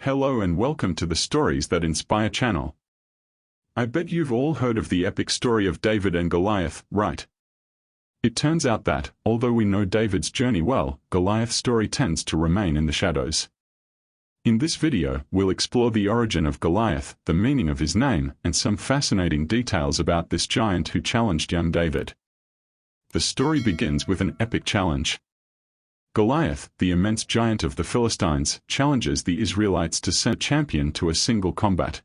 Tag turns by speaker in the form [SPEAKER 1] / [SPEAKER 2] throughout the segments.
[SPEAKER 1] Hello and welcome to the Stories That Inspire channel. I bet you've all heard of the epic story of David and Goliath, right? It turns out that, although we know David's journey well, Goliath's story tends to remain in the shadows. In this video, we'll explore the origin of Goliath, the meaning of his name, and some fascinating details about this giant who challenged young David. The story begins with an epic challenge. Goliath, the immense giant of the Philistines, challenges the Israelites to send a champion to a single combat.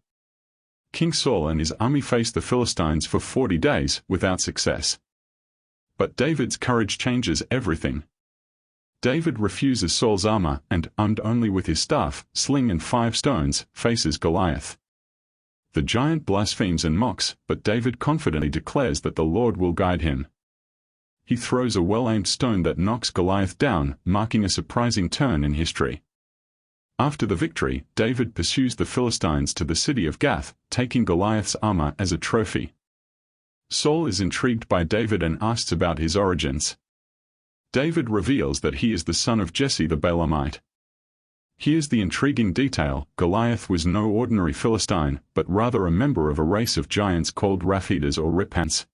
[SPEAKER 1] King Saul and his army face the Philistines for 40 days without success. But David's courage changes everything. David refuses Saul's armor and, armed only with his staff, sling and 5 stones, faces Goliath. The giant blasphemes and mocks, but David confidently declares that the Lord will guide him. He throws a well-aimed stone that knocks Goliath down, marking a surprising turn in history. After the victory, David pursues the Philistines to the city of Gath, taking Goliath's armor as a trophy. Saul is intrigued by David and asks about his origins. David reveals that he is the son of Jesse the Baalamite. Here's the intriguing detail: Goliath was no ordinary Philistine, but rather a member of a race of giants called Raphites or Ripans.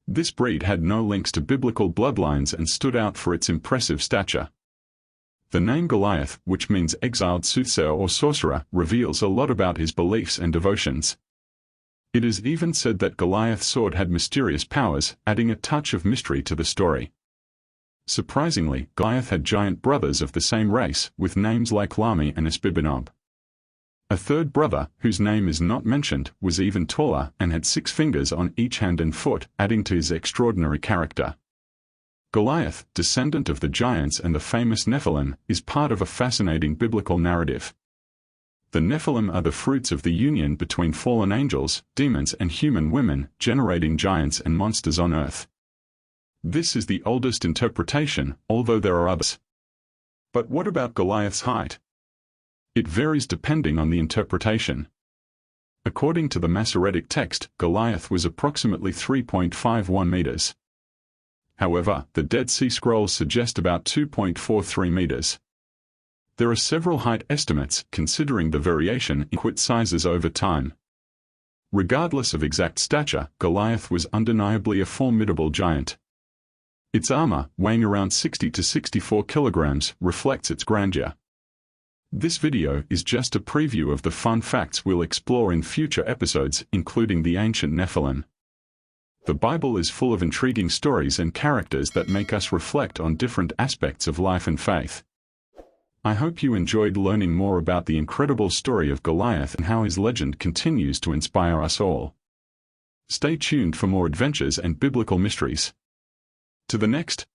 [SPEAKER 1] This breed had no links to biblical bloodlines and stood out for its impressive stature. The name Goliath, which means exiled soothsayer or sorcerer, reveals a lot about his beliefs and devotions. It is even said that Goliath's sword had mysterious powers, adding a touch of mystery to the story. Surprisingly, Goliath had giant brothers of the same race, with names like Lami and Esbibenob. A third brother, whose name is not mentioned, was even taller and had 6 fingers on each hand and foot, adding to his extraordinary character. Goliath, descendant of the giants and the famous Nephilim, is part of a fascinating biblical narrative. The Nephilim are the fruits of the union between fallen angels, demons and human women, generating giants and monsters on earth. This is the oldest interpretation, although there are others. But what about Goliath's height? It varies depending on the interpretation. According to the Masoretic text, Goliath was approximately 3.51 meters. However, the Dead Sea Scrolls suggest about 2.43 meters. There are several height estimates, considering the variation in foot sizes over time. Regardless of exact stature, Goliath was undeniably a formidable giant. Its armor, weighing around 60 to 64 kilograms, reflects its grandeur. This video is just a preview of the fun facts we'll explore in future episodes, including the ancient Nephilim. The Bible is full of intriguing stories and characters that make us reflect on different aspects of life and faith. I hope you enjoyed learning more about the incredible story of Goliath and how his legend continues to inspire us all. Stay tuned for more adventures and biblical mysteries. To the next